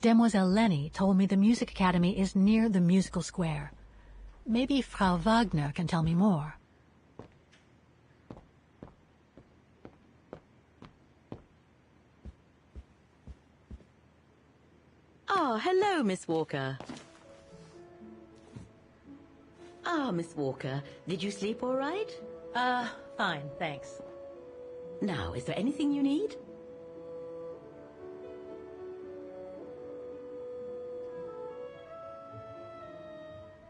Demoiselle Lenny told me the Music Academy is near the musical square. Maybe Frau Wagner can tell me more. Ah, hello, Miss Walker. Ah, Miss Walker, did you sleep all right? Fine, thanks. Now, is there anything you need?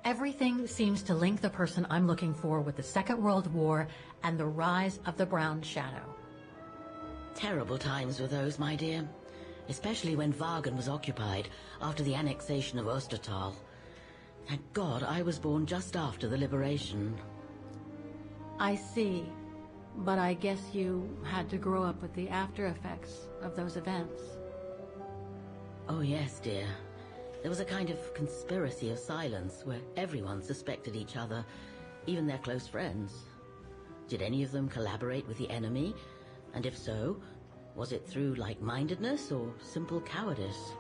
Everything seems to link the person I'm looking for with the Second World War and the rise of the Brown Shadow. Terrible times were those, my dear. Especially when Wagen was occupied after the annexation of Ostertal. Thank God I was born just after the liberation. I see. But I guess you had to grow up with the after effects of those events. Oh yes, dear. There was a kind of conspiracy of silence where everyone suspected each other, even their close friends. Did any of them collaborate with the enemy? And if so, was it through like-mindedness or simple cowardice?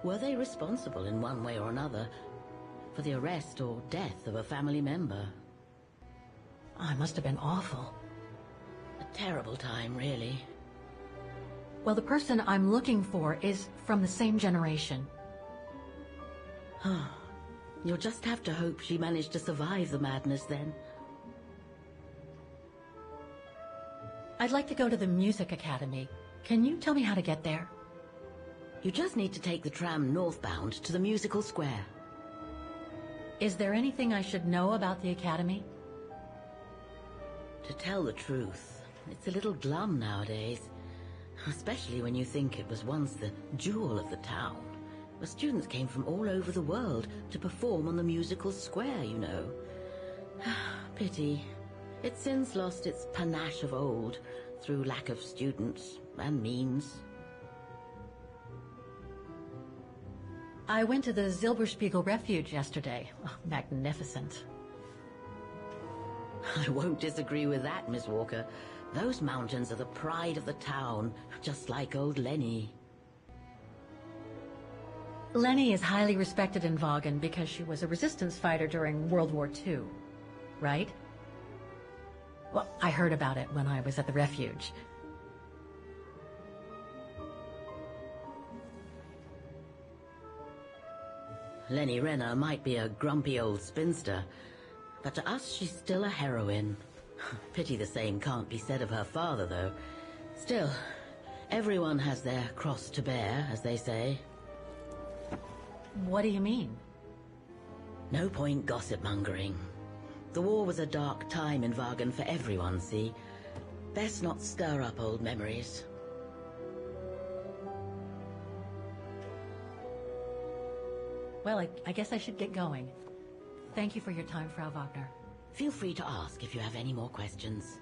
Were they responsible in one way or another for the arrest or death of a family member? Oh, it must have been awful. A terrible time, really. Well, the person I'm looking for is from the same generation. You'll just have to hope she managed to survive the madness then. I'd like to go to the Music Academy. Can you tell me how to get there? You just need to take the tram northbound to the musical square. Is there anything I should know about the Academy? To tell the truth, it's a little glum nowadays. Especially when you think it was once the jewel of the town. Where students came from all over the world to perform on the musical square, you know. Pity. It's since lost its panache of old through lack of students and means. I went to the Silberspiegel Refuge yesterday. Oh, magnificent. I won't disagree with that, Miss Walker. Those mountains are the pride of the town, just like old Lenny. Lenny is highly respected in Wagen because she was a resistance fighter during World War II, right? Well, I heard about it when I was at the refuge. Lenny Renner might be a grumpy old spinster, but to us she's still a heroine. Pity the same can't be said of her father, though. Still, everyone has their cross to bear, as they say. What do you mean? No point gossip-mongering. The war was a dark time in Wagen for everyone, see? Best not stir up old memories. Well, I guess I should get going. Thank you for your time, Frau Wagner. Feel free to ask if you have any more questions.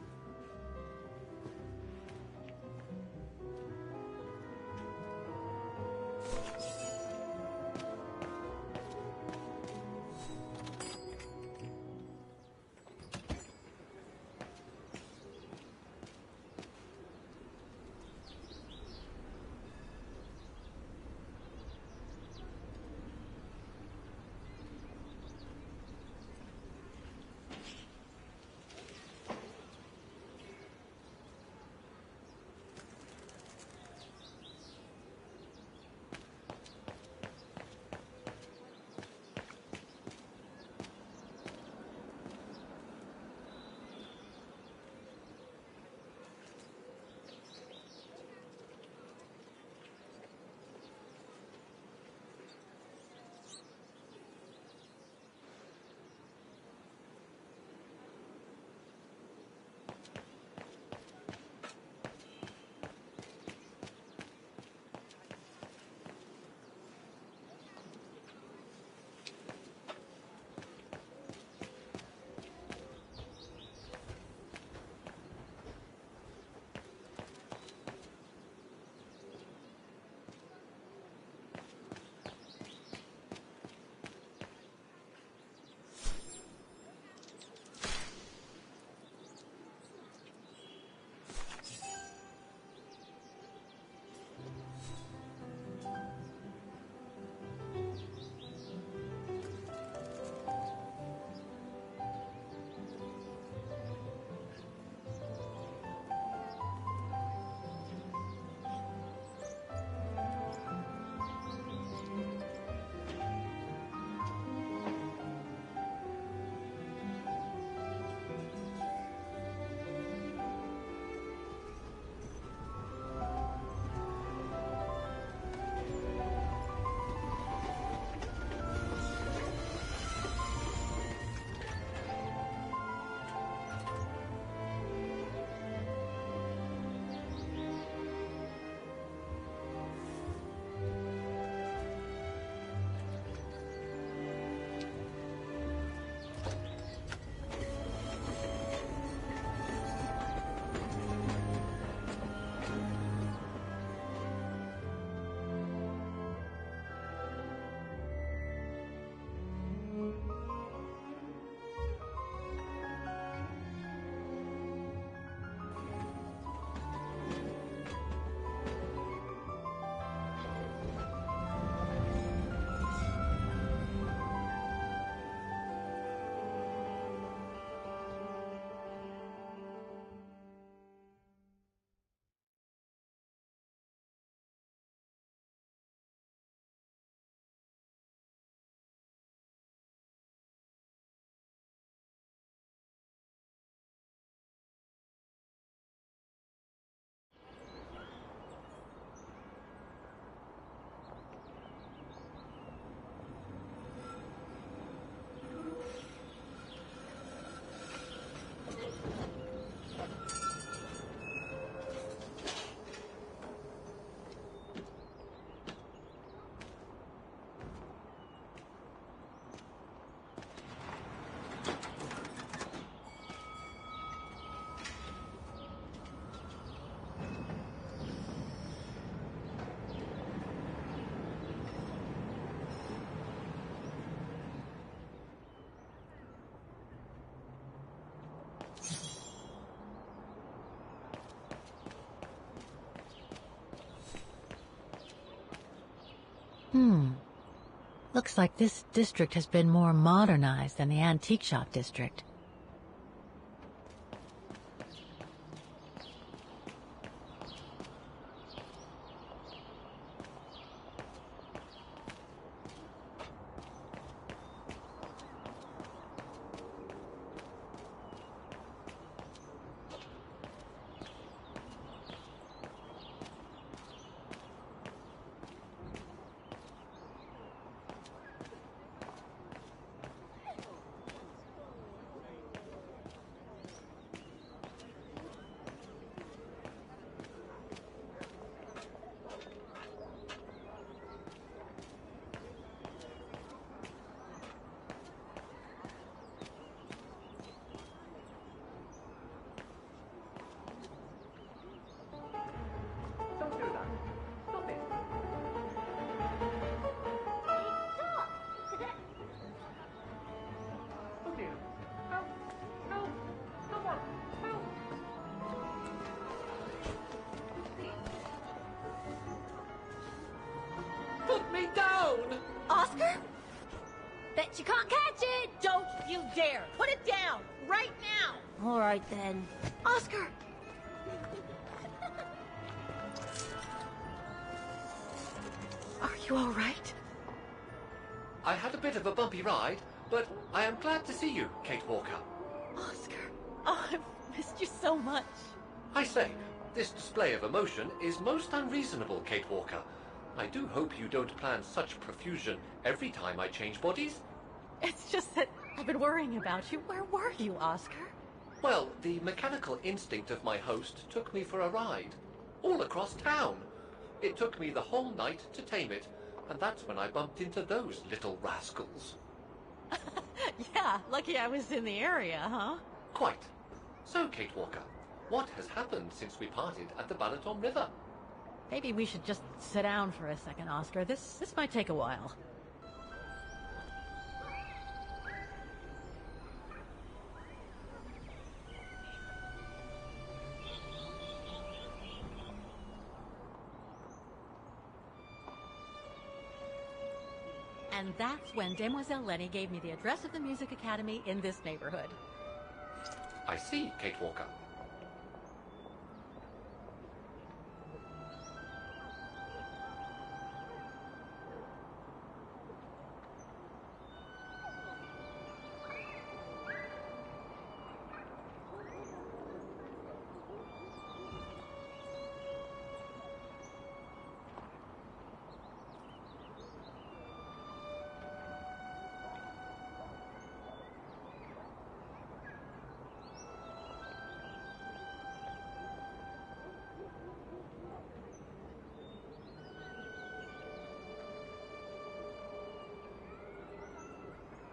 Looks like this district has been more modernized than the antique shop district. Put me down! Oscar? Bet you can't catch it! Don't you dare! Put it down! Right now! All right, then. Oscar! Are you all right? I had a bit of a bumpy ride, but I am glad to see you, Kate Walker. Oscar! Oh, I've missed you so much. I say, this display of emotion is most unreasonable, Kate Walker. I do hope you don't plan such profusion every time I change bodies. It's just that I've been worrying about you. Where were you, Oscar? Well, the mechanical instinct of my host took me for a ride, all across town. It took me the whole night to tame it, and that's when I bumped into those little rascals. Yeah, lucky I was in the area, huh? Quite. So, Kate Walker, what has happened since we parted at the Balaton River? Maybe we should just sit down for a second, Oscar. This might take a while. And that's when Demoiselle Lenny gave me the address of the Music Academy in this neighborhood. I see, Kate Walker.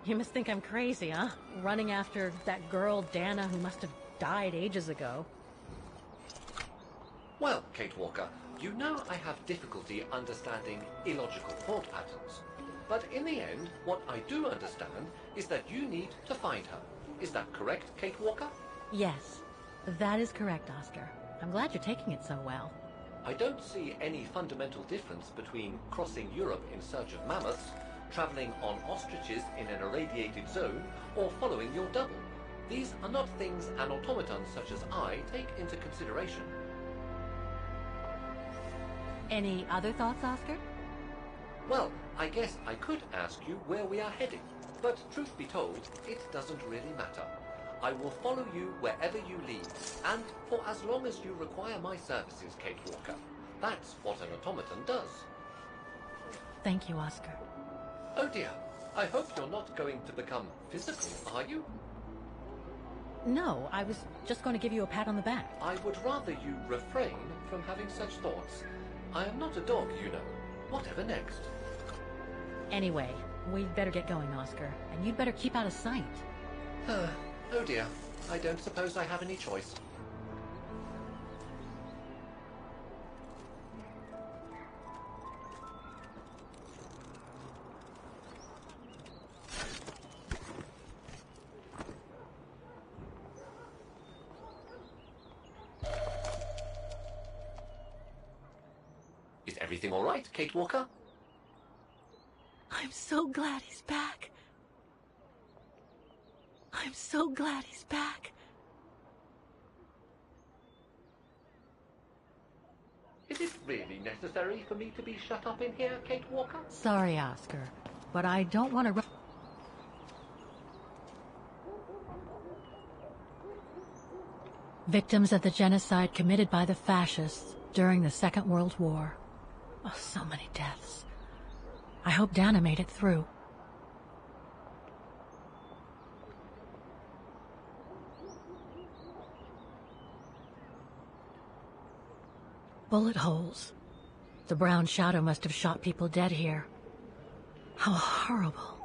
You must think I'm crazy, huh? Running after that girl, Dana, who must have died ages ago. Well, Kate Walker, you know I have difficulty understanding illogical thought patterns. But in the end, what I do understand is that you need to find her. Is that correct, Kate Walker? Yes, that is correct, Oscar. I'm glad you're taking it so well. I don't see any fundamental difference between crossing Europe in search of mammoths, traveling on ostriches in an irradiated zone, or following your double. These are not things an automaton such as I take into consideration. Any other thoughts, Oscar? Well, I guess I could ask you where we are heading, but truth be told, it doesn't really matter. I will follow you wherever you lead, and for as long as you require my services, Kate Walker. That's what an automaton does. Thank you, Oscar. Oh dear, I hope you're not going to become physical, are you? No, I was just going to give you a pat on the back. I would rather you refrain from having such thoughts. I am not a dog, you know. Whatever next? Anyway, we'd better get going, Oscar, and you'd better keep out of sight. Oh dear, I don't suppose I have any choice. Is everything all right, Kate Walker? I'm so glad he's back. I'm so glad he's back. Is it really necessary for me to be shut up in here, Kate Walker? Sorry, Oscar, but I don't want to... Victims of the genocide committed by the fascists during the Second World War. Oh, so many deaths. I hope Dana made it through. Bullet holes. The brown shadow must have shot people dead here. How horrible.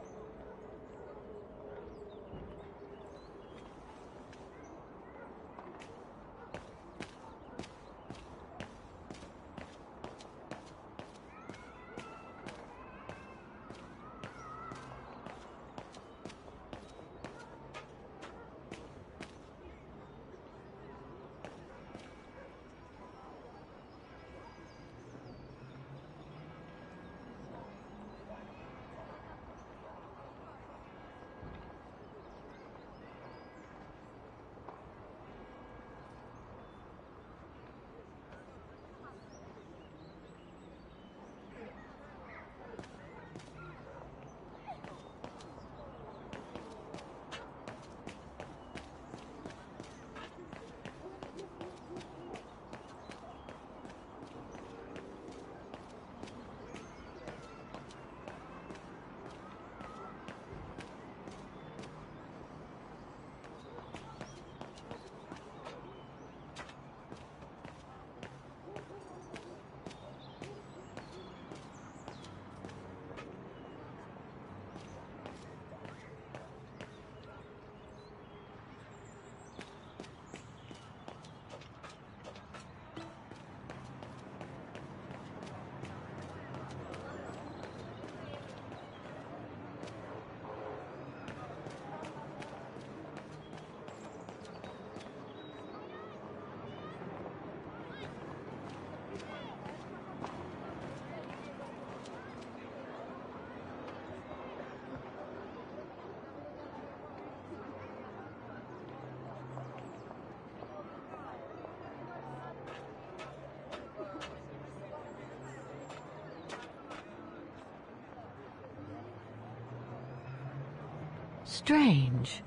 Strange.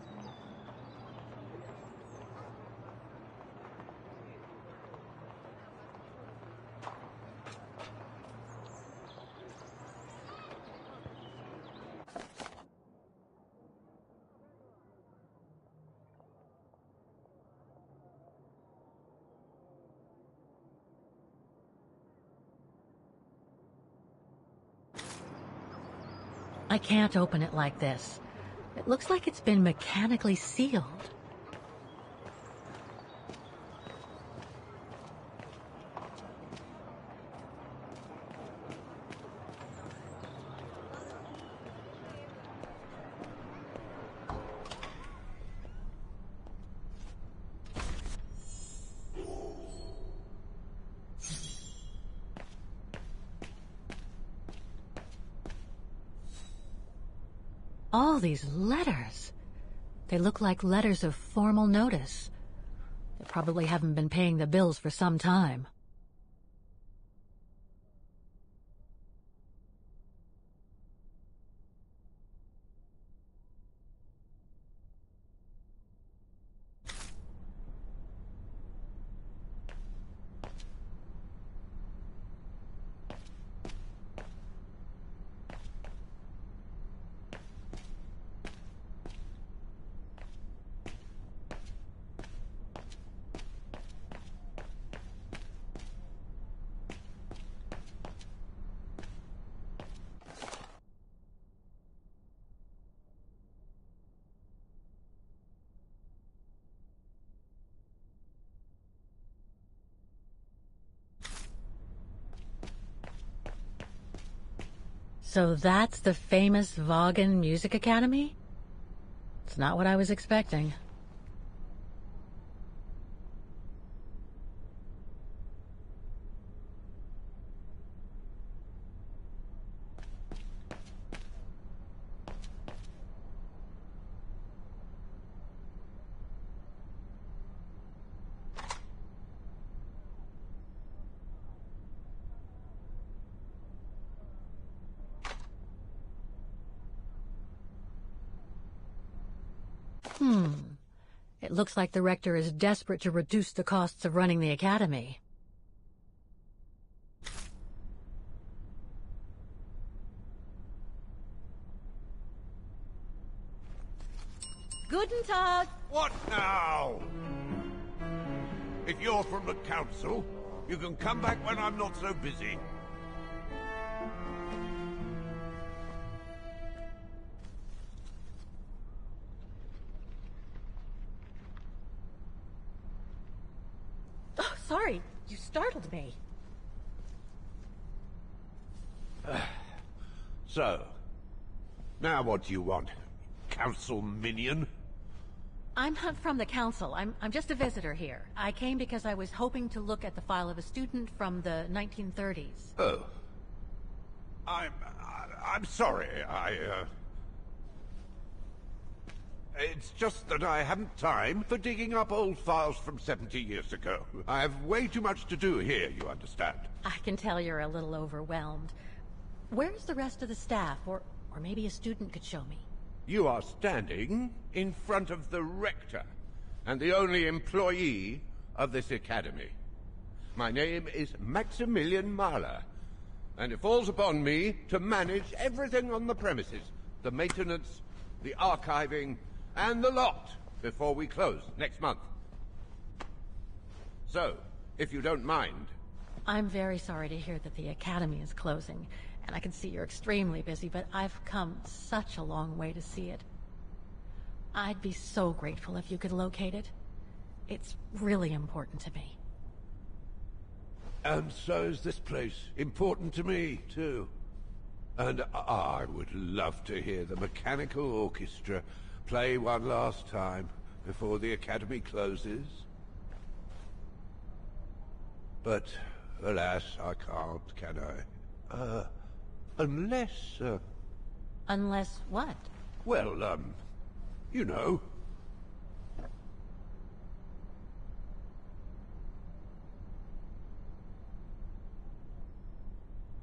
I can't open it like this. It looks like it's been mechanically sealed. All these letters. They look like letters of formal notice. They probably haven't been paying the bills for some time. So that's the famous Vaughan Music Academy? It's not what I was expecting. It looks like the rector is desperate to reduce the costs of running the academy. Guten Tag! What now? If you're from the council, you can come back when I'm not so busy. Oh, sorry. You startled me. So, now what do you want? Council minion? I'm not from the council. I'm just a visitor here. I came because I was hoping to look at the file of a student from the 1930s. Oh. I'm sorry, It's just that I haven't time for digging up old files from 70 years ago. I have way too much to do here, you understand. I can tell you're a little overwhelmed. Where's the rest of the staff? Or maybe a student could show me. You are standing in front of the rector, and the only employee of this academy. My name is Maximilian Mahler, and it falls upon me to manage everything on the premises. The maintenance, the archiving, and the lot before we close next month. So, if you don't mind... I'm very sorry to hear that the academy is closing. And I can see you're extremely busy, but I've come such a long way to see it. I'd be so grateful if you could locate it. It's really important to me. And so is this place important to me, too. And I would love to hear the mechanical orchestra play one last time before the academy closes. But, alas, I can't, can I? Unless, Unless what? well, you know.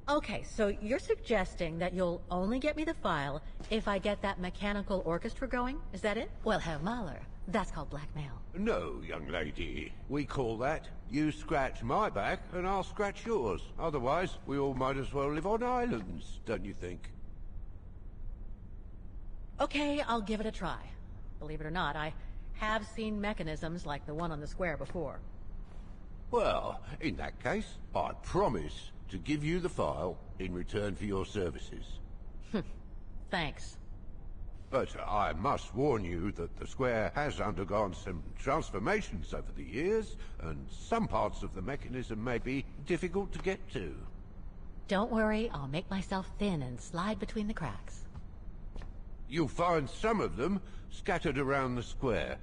Okay, so you're suggesting that you'll only get me the file if I get that mechanical orchestra going? Is that it? Well, Herr Mahler, that's called blackmail. No, young lady. We call that, you scratch my back and I'll scratch yours. Otherwise, we all might as well live on islands, don't you think? Okay, I'll give it a try. Believe it or not, I have seen mechanisms like the one on the square before. Well, in that case, I promise to give you the file in return for your services. Thanks. But I must warn you that the square has undergone some transformations over the years, and some parts of the mechanism may be difficult to get to. Don't worry, I'll make myself thin and slide between the cracks. You'll find some of them scattered around the square,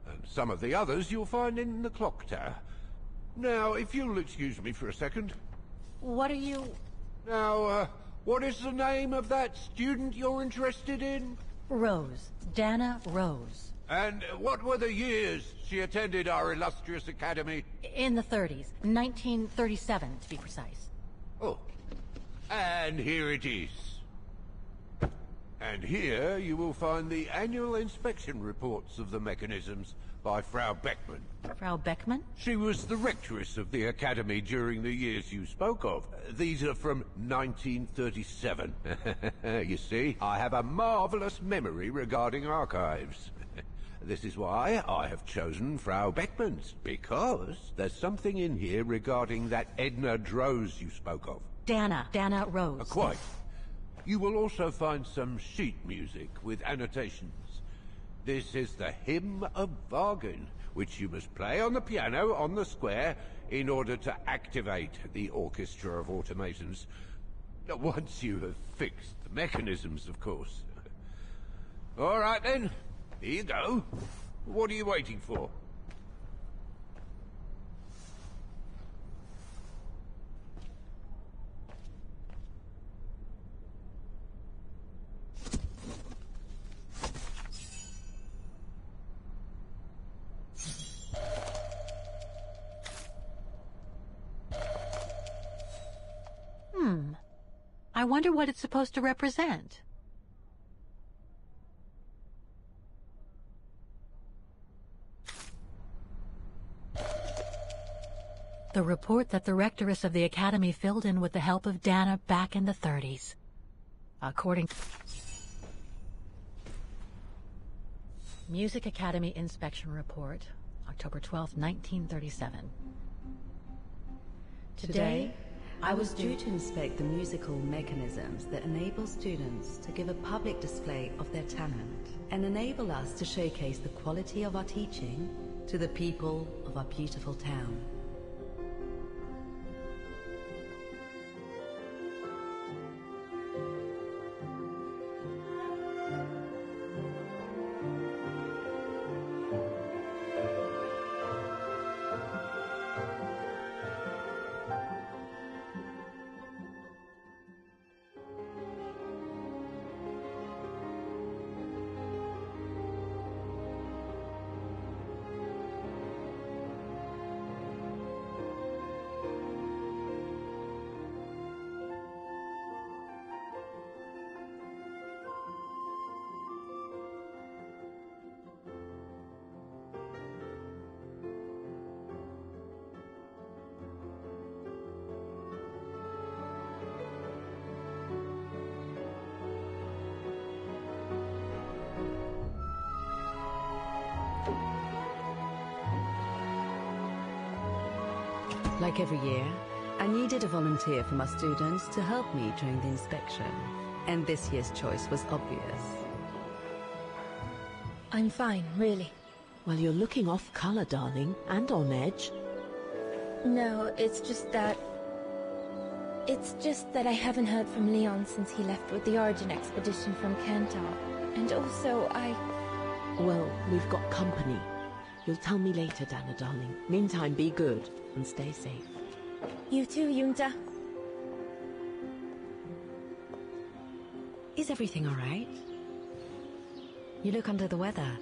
and some of the others you'll find in the clock tower. Now, if you'll excuse me for a second. What are you... Now, what is the name of that student you're interested in? Rose. Dana Rose. And what were the years she attended our illustrious academy? In the 30s. 1937, to be precise. Oh, and here it is. And here you will find the annual inspection reports of the mechanisms by Frau Beckmann. Frau Beckmann? She was the rectress of the academy during the years you spoke of. These are from 1937. You see, I have a marvelous memory regarding archives. This is why I have chosen Frau Beckmann's, because there's something in here regarding that Edna Droz you spoke of. Dana Rose. Quite. You will also find some sheet music with annotations. This is the Hymn of Wagen, which you must play on the piano on the square in order to activate the Orchestra of Automatons. Once you have fixed the mechanisms, of course. All right then, here you go. What are you waiting for? I wonder what it's supposed to represent. The report that the rectoress of the Academy filled in with the help of Dana back in the 30s. According... Music Academy Inspection Report, October 12, 1937. Today, I was due to inspect the musical mechanisms that enable students to give a public display of their talent and enable us to showcase the quality of our teaching to the people of our beautiful town. Like every year, I needed a volunteer from our students to help me during the inspection, and this year's choice was obvious. I'm fine, really. Well, you're looking off color, darling, and on edge. No, it's just that I haven't heard from Leon since he left with the Origin expedition from Kantar. And also, Well, we've got company. You'll tell me later, Dana, darling. Meantime, be good and stay safe. You too, Yunta. Is everything all right? You look under the weather.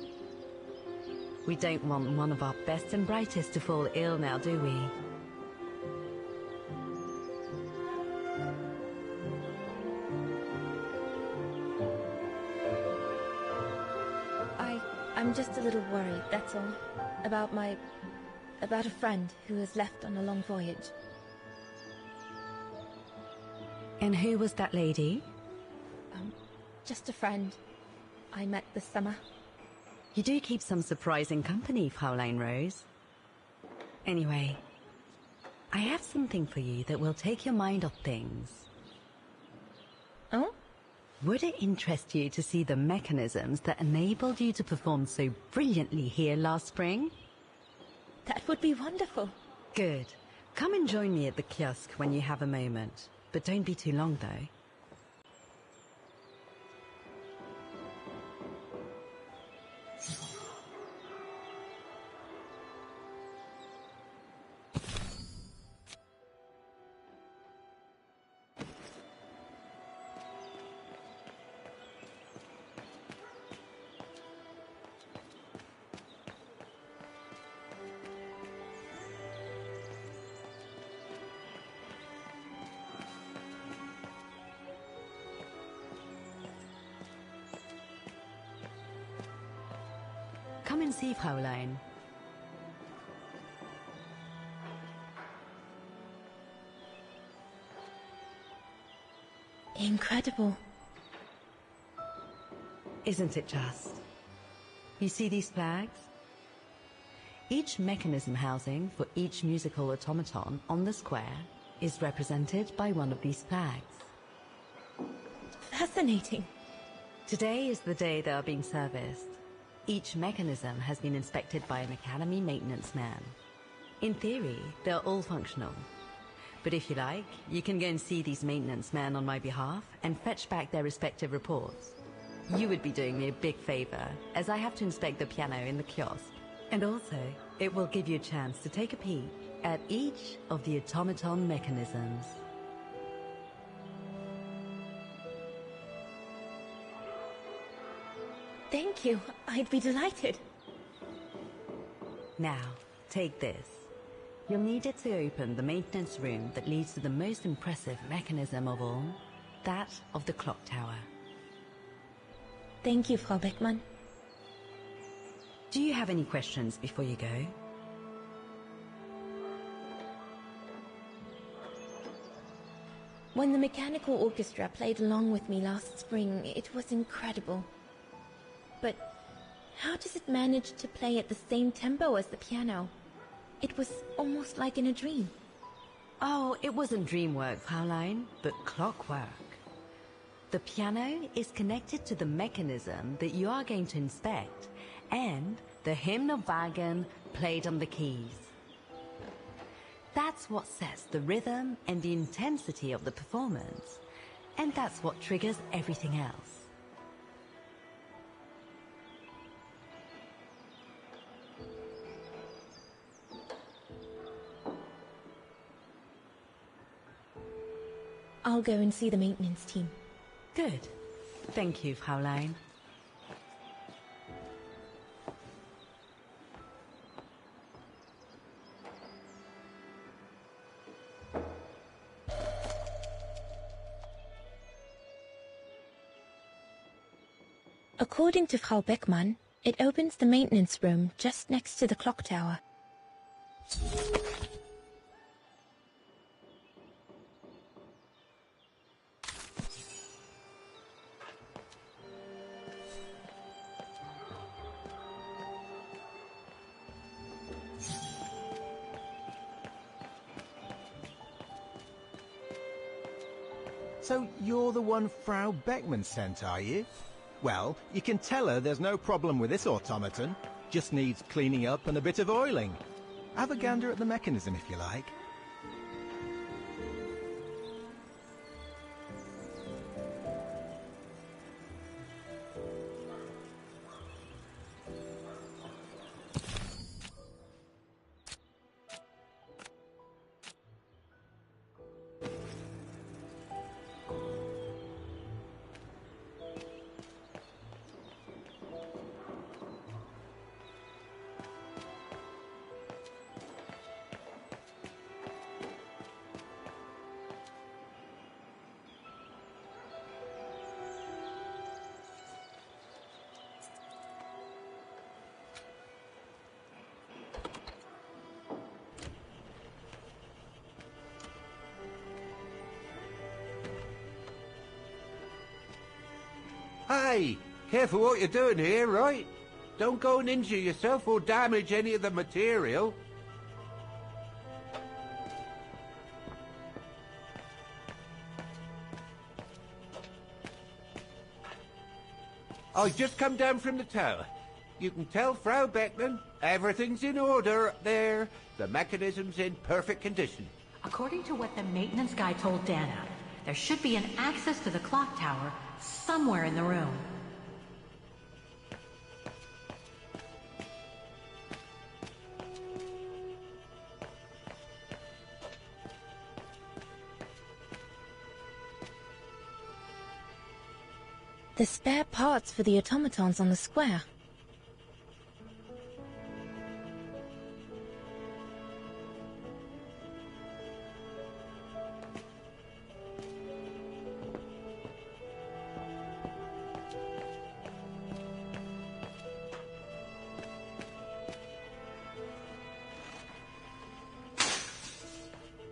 We don't want one of our best and brightest to fall ill now, do we? I'm just a little worried, that's all. About a friend who has left on a long voyage. And who was that lady? Just a friend I met this summer. You do keep some surprising company, Fraulein Rose. Anyway, I have something for you that will take your mind off things. Oh? Would it interest you to see the mechanisms that enabled you to perform so brilliantly here last spring? That would be wonderful. Good. Come and join me at the kiosk when you have a moment. But don't be too long, though. Come and see, Fraulein. Incredible. Isn't it just? You see these flags? Each mechanism housing for each musical automaton on the square is represented by one of these flags. Fascinating. Today is the day they are being serviced. Each mechanism has been inspected by an Academy maintenance man. In theory, they're all functional. But if you like, you can go and see these maintenance men on my behalf and fetch back their respective reports. You would be doing me a big favor, as I have to inspect the piano in the kiosk. And also, it will give you a chance to take a peek at each of the automaton mechanisms. Thank you. I'd be delighted. Now, take this. You'll need it to open the maintenance room that leads to the most impressive mechanism of all, that of the clock tower. Thank you, Frau Beckmann. Do you have any questions before you go? When the mechanical orchestra played along with me last spring, it was incredible. But how does it manage to play at the same tempo as the piano? It was almost like in a dream. Oh, it wasn't dream work, Fraulein, but clockwork. The piano is connected to the mechanism that you are going to inspect, and the hymn of Wagen played on the keys. That's what sets the rhythm and the intensity of the performance, and that's what triggers everything else. I'll go and see the maintenance team. Good. Thank you, Fraulein. According to Frau Beckmann, it opens the maintenance room just next to the clock tower. So you're the one Frau Beckmann sent, are you? Well, you can tell her there's no problem with this automaton. Just needs cleaning up and a bit of oiling. Have a gander at the mechanism if you like. Hey, careful what you're doing here, right? Don't go and injure yourself or damage any of the material. I just come down from the tower. You can tell Frau Beckmann everything's in order up there. The mechanism's in perfect condition. According to what the maintenance guy told Dana, there should be an access to the clock tower somewhere in the room. The spare parts for the automatons on the square.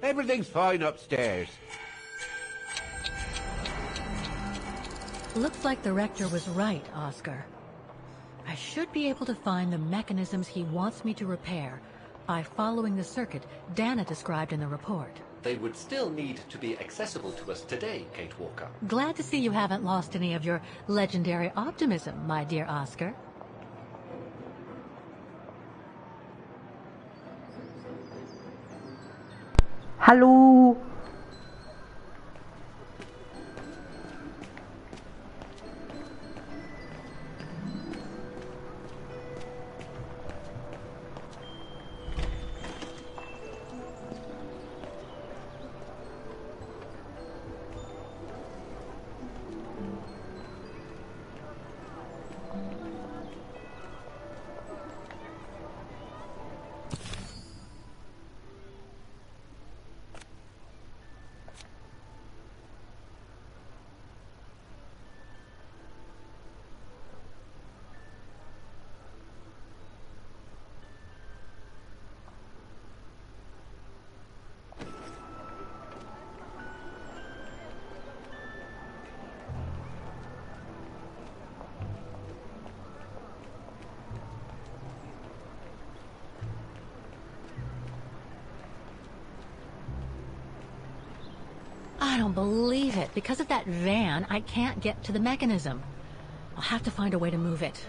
Everything's fine upstairs. Looks like the rector was right, Oscar. I should be able to find the mechanisms he wants me to repair by following the circuit Dana described in the report. They would still need to be accessible to us today, Kate Walker. Glad to see you haven't lost any of your legendary optimism, my dear Oscar. Hallo. I don't believe it. Because of that van, I can't get to the mechanism. I'll have to find a way to move it.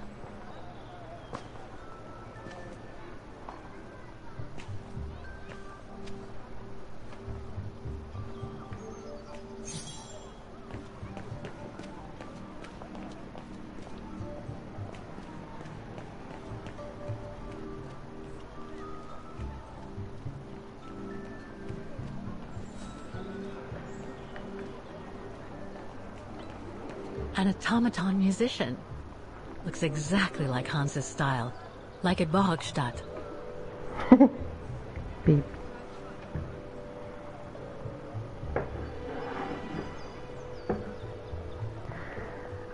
An automaton musician. Looks exactly like Hans's style. Like at Bogstadt. Beep.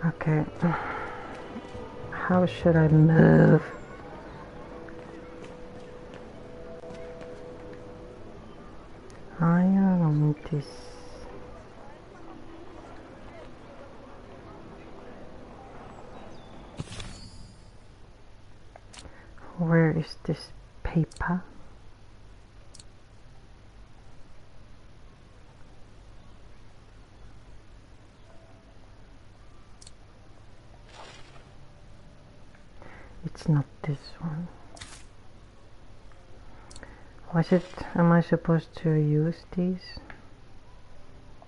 Okay. How should I move? I want this. Where is this paper? It's not this one. Am I supposed to use these?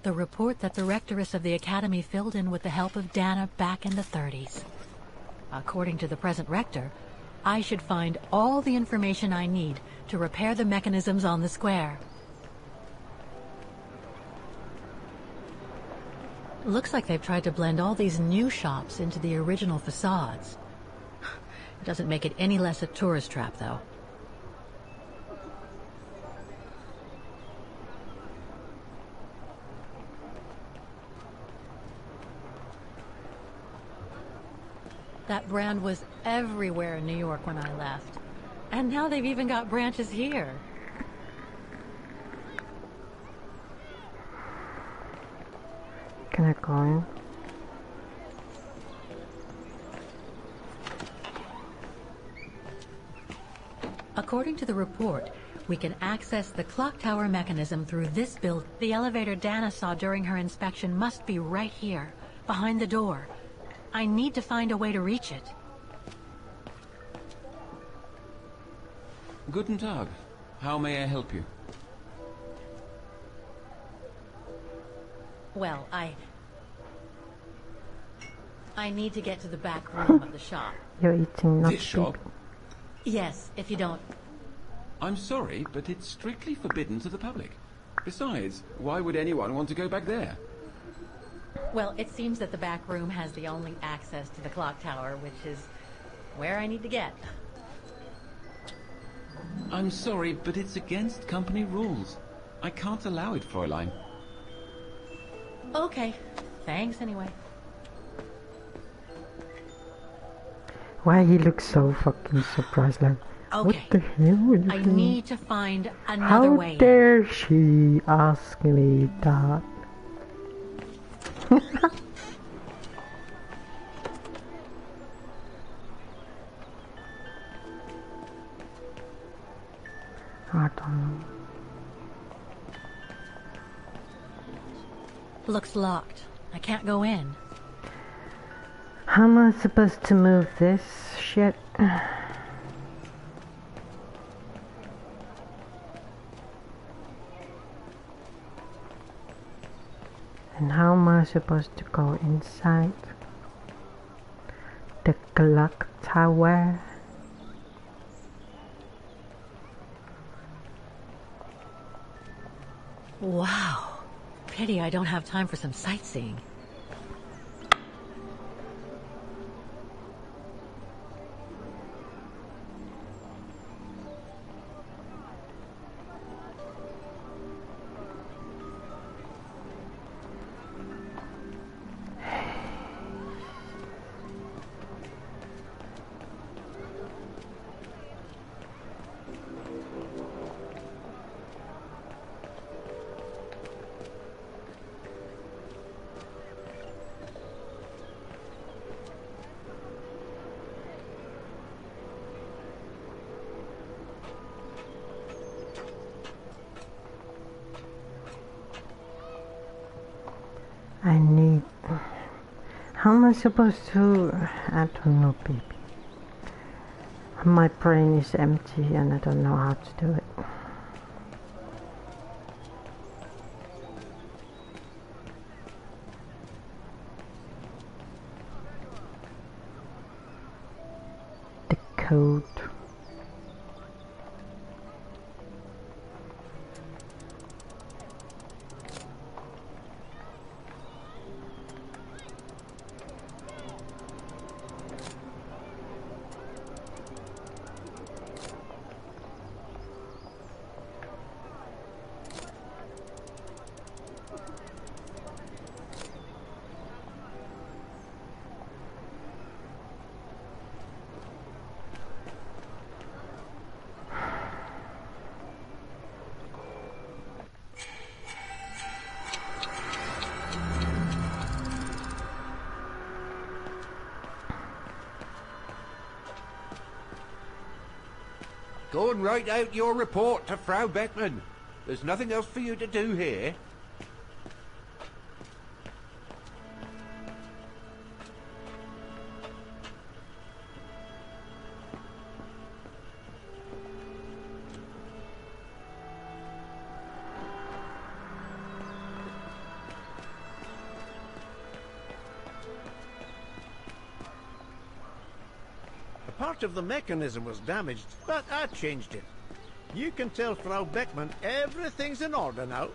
The report that the rectoress of the academy filled in with the help of Dana back in the 30s. According to the present rector, I should find all the information I need to repair the mechanisms on the square. Looks like they've tried to blend all these new shops into the original facades. It doesn't make it any less a tourist trap, though. That brand was everywhere in New York when I left. And now they've even got branches here. Can I go in? According to the report, we can access the clock tower mechanism through this building. The elevator Dana saw during her inspection must be right here, behind the door. I need to find a way to reach it. Guten Tag. How may I help you? Well, I need to get to the back room of the shop. You're eating not This shop? Yes, if you don't... I'm sorry, but it's strictly forbidden to the public. Besides, why would anyone want to go back there? Well, it seems that the back room has the only access to the clock tower, which is where I need to get. I'm sorry, but it's against company rules. I can't allow it, Fräulein. Okay, thanks anyway. Why he looks so fucking surprised, like, Okay. what the hell? I need to find another way. How dare she ask me that? I don't know. Looks locked. I can't go in. How am I supposed to move this shit? And how am I supposed to go inside the clock tower? Wow. Pity I don't have time for some sightseeing. I need... How am I supposed to... I don't know, baby. My brain is empty and I don't know how to do it. The code. Go and write out your report to Frau Beckman. There's nothing else for you to do here. Part of the mechanism was damaged, but I changed it. You can tell Frau Beckman everything's in order now.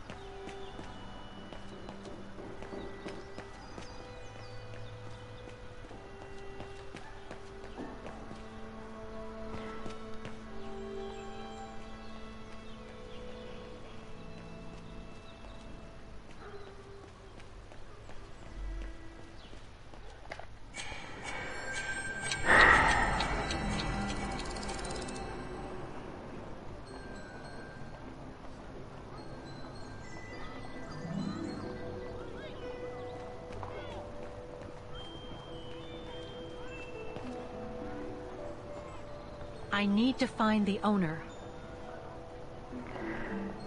I need to find the owner.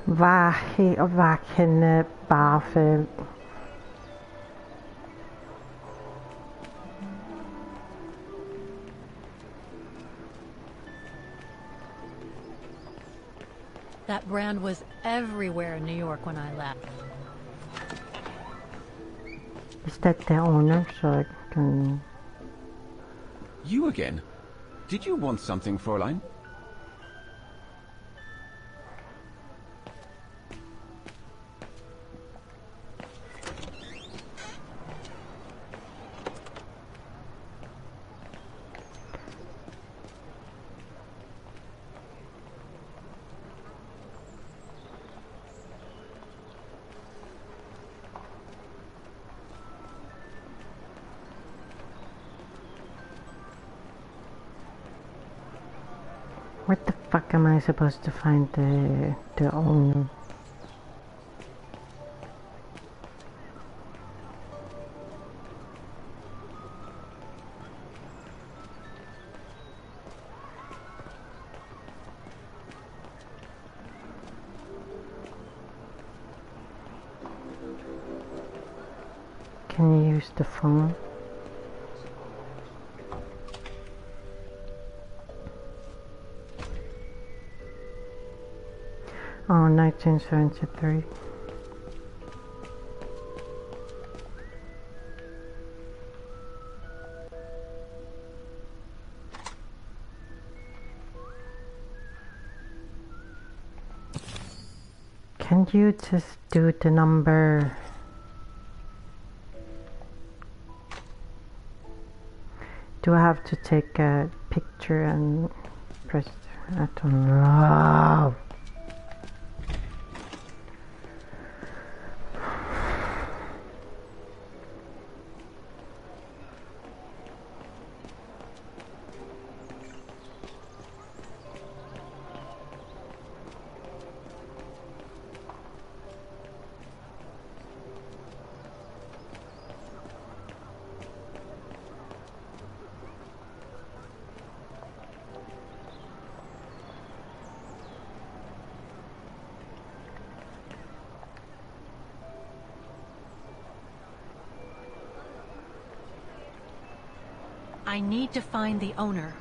Waar Bave. That brand was everywhere in New York when I left. Is that the owner? So I can... You again? Did you want something, Fräulein? Where the fuck am I supposed to find the owner? Can you use the phone? Oh, 1973. Can you just do the number? Do I have to take a picture and press? I don't know. I need to find the owner.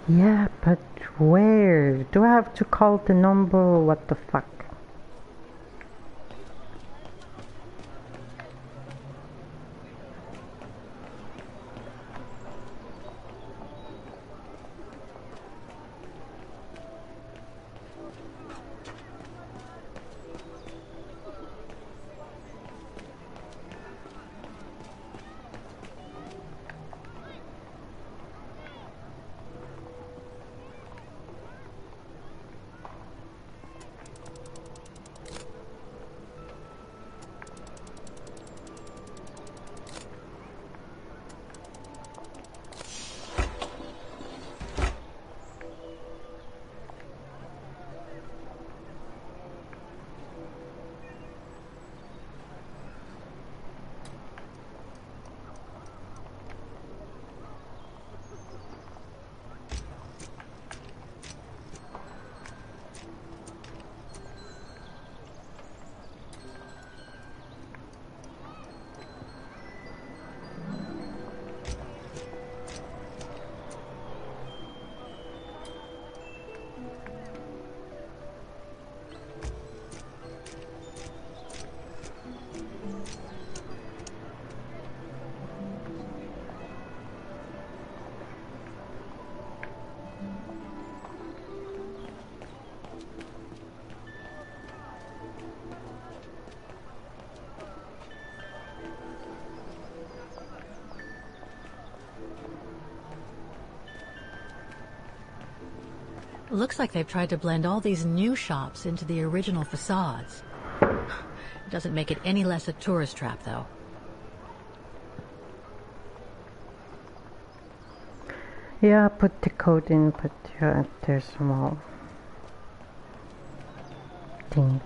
Yeah, but where? Do I have to call the number? What the fuck? Looks like they've tried to blend all these new shops into the original facades. Doesn't make it any less a tourist trap, though. Yeah, put the code in, but yeah, there's small things.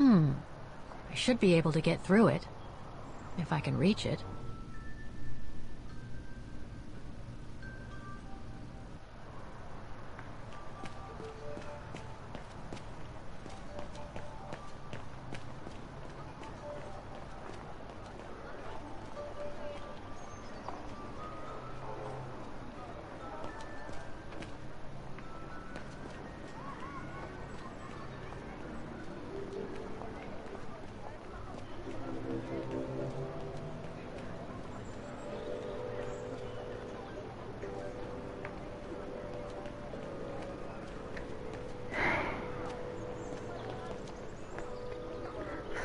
I should be able to get through it, if I can reach it.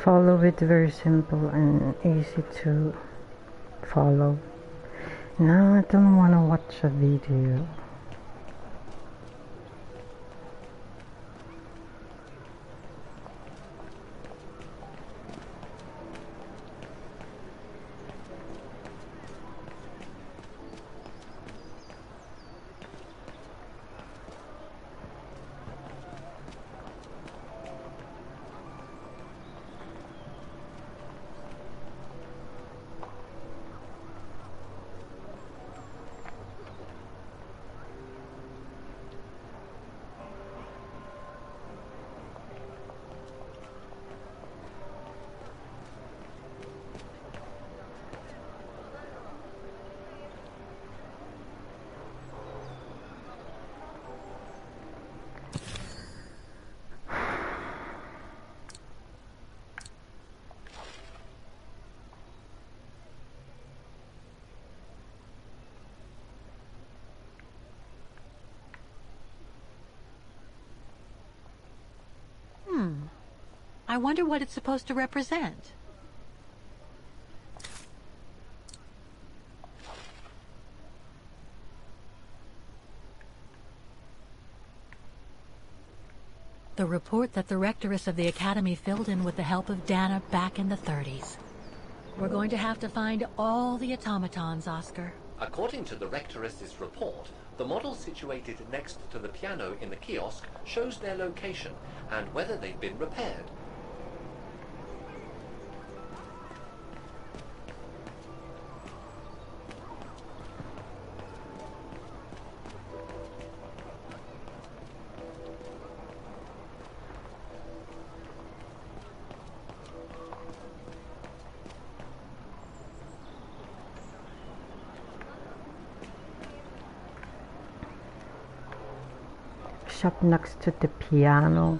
Follow it, very simple and easy to follow. Now I don't want to watch a video. I wonder what it's supposed to represent. The report that the rectoress of the Academy filled in with the help of Dana back in the 30s. We're going to have to find all the automatons, Oscar. According to the rectoress's report, the model situated next to the piano in the kiosk shows their location and whether they've been repaired. workshop next to the piano.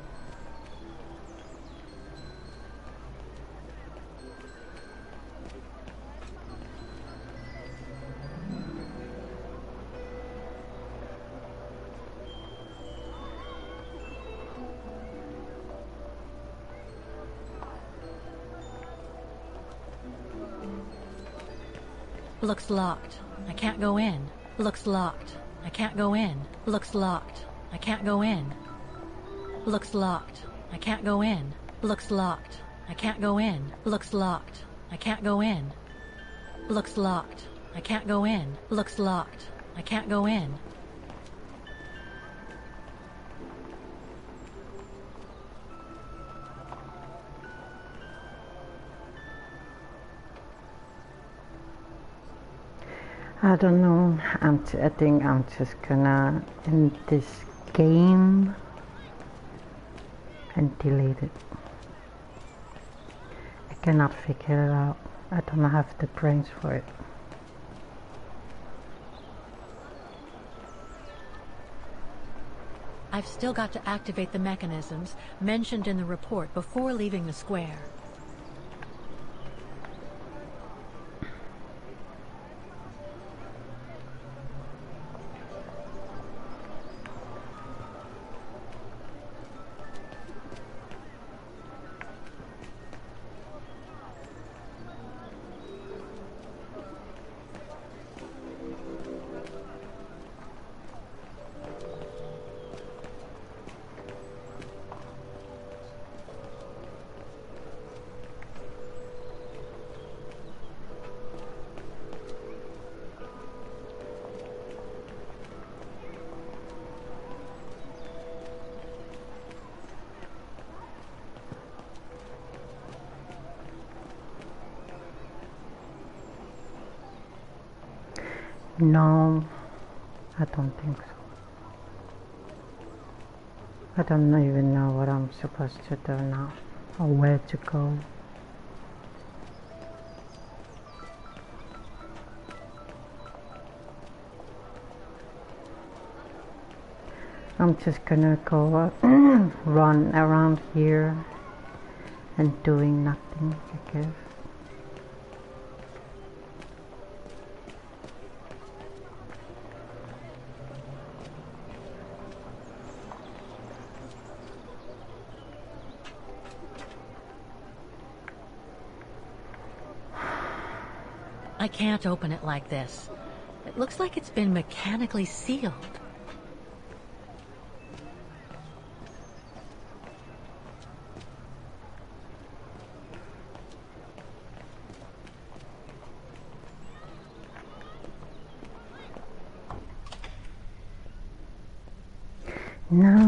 Looks locked. I can't go in. Looks locked. I can't go in. Looks locked. I can't go in. Looks locked. I can't go in. Looks locked. I can't go in. Looks locked. I can't go in. Looks locked. I can't go in. Looks locked. I can't go in. I don't know. I think I'm just gonna end this game and delete it. I cannot figure it out. I don't have the brains for it. I've still got to activate the mechanisms mentioned in the report before leaving the square. No, I don't think so. I don't even know what I'm supposed to do now, or where to go. I'm just gonna go run around here and doing nothing, I guess. I can't open it like this. It looks like it's been mechanically sealed. No.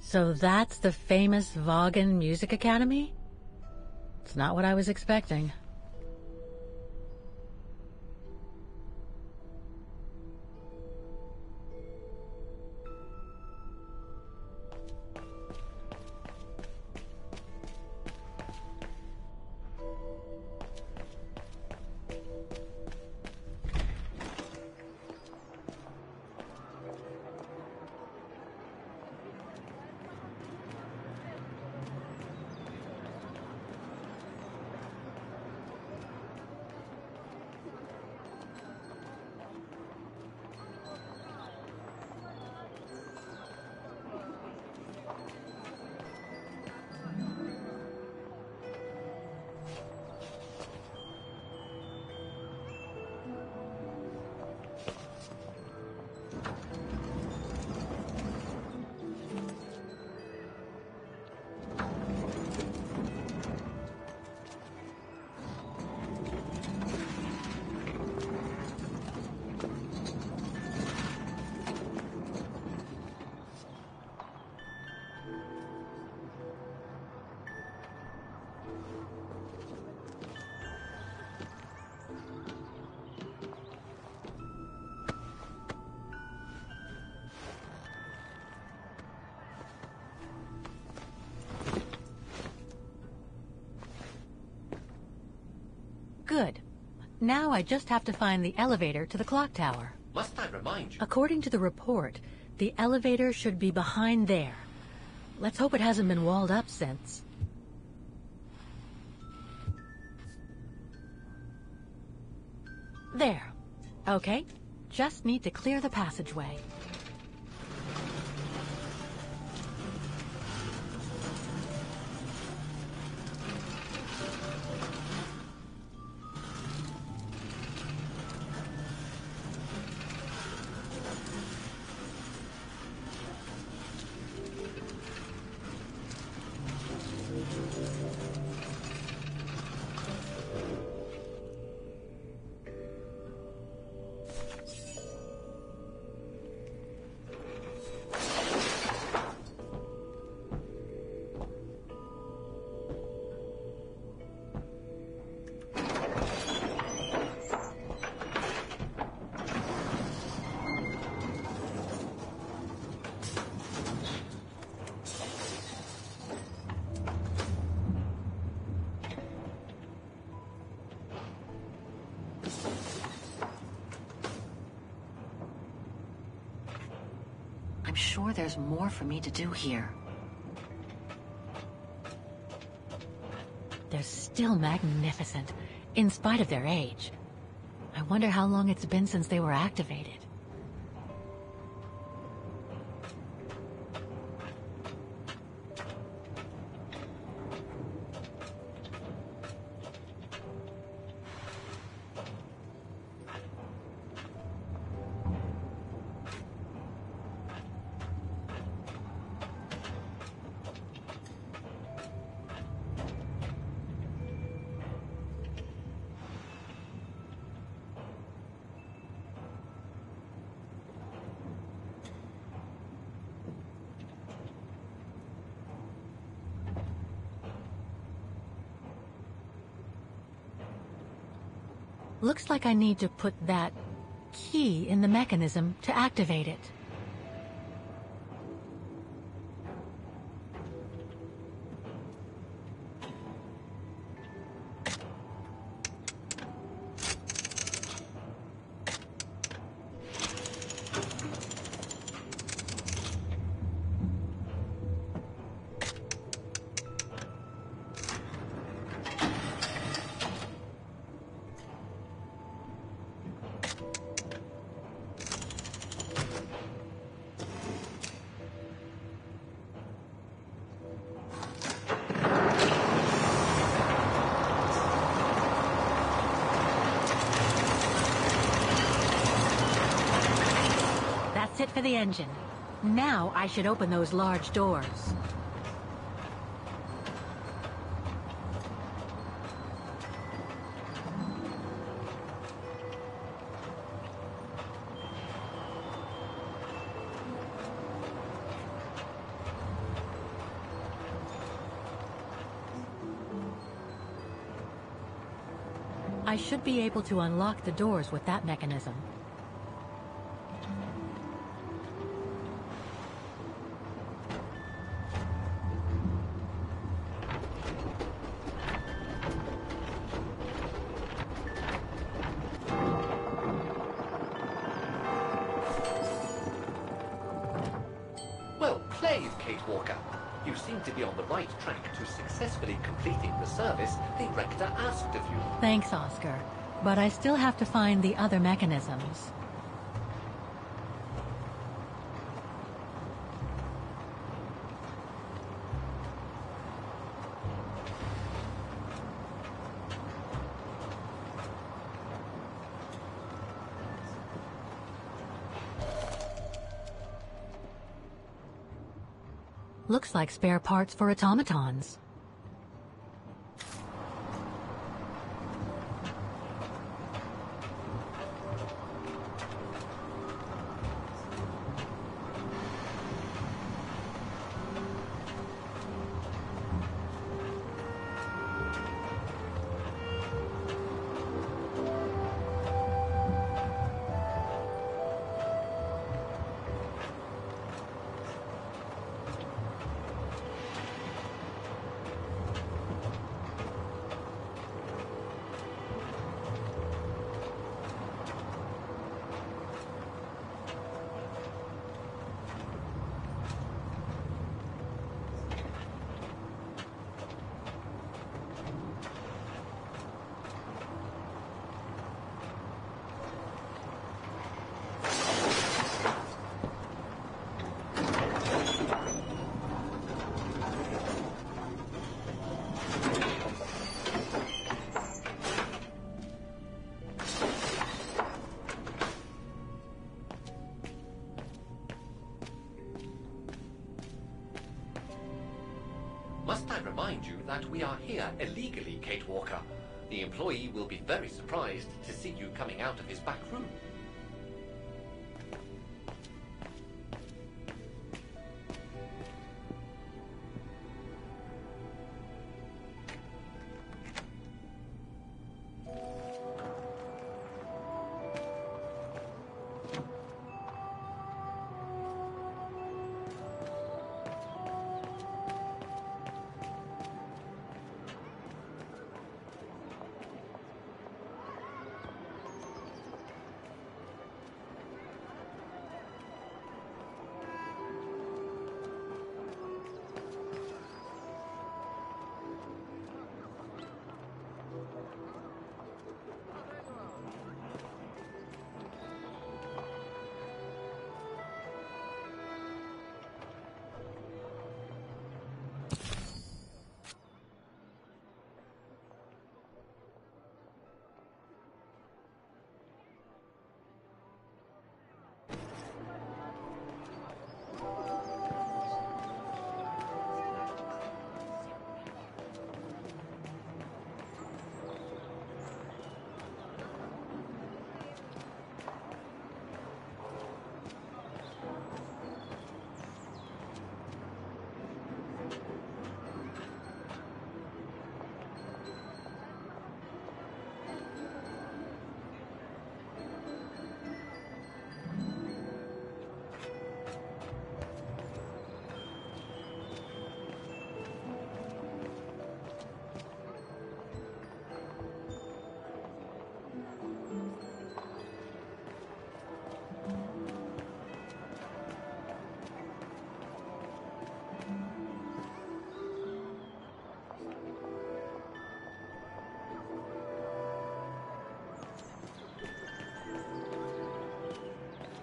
So that's the famous Vaughan Music Academy? It's not what I was expecting. Good. Now I just have to find the elevator to the clock tower. Must I remind you? According to the report, the elevator should be behind there. Let's hope it hasn't been walled up since. There. Okay. Just need to clear the passageway. I'm sure there's more for me to do here. They're still magnificent, in spite of their age. I wonder how long it's been since they were activated. Looks like I need to put that key in the mechanism to activate it. That's it for the engine. Now I should open those large doors. I should be able to unlock the doors with that mechanism. Well played, Kate Walker. You seem to be on the right track to successfully completing the service the Rector asked of you. Thanks, Oscar. But I still have to find the other mechanisms. Looks like spare parts for automatons. Must I remind you that we are here illegally, Kate Walker? The employee will be very surprised to see you coming out of his back room.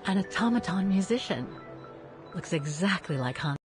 An automaton musician. Looks exactly like Han.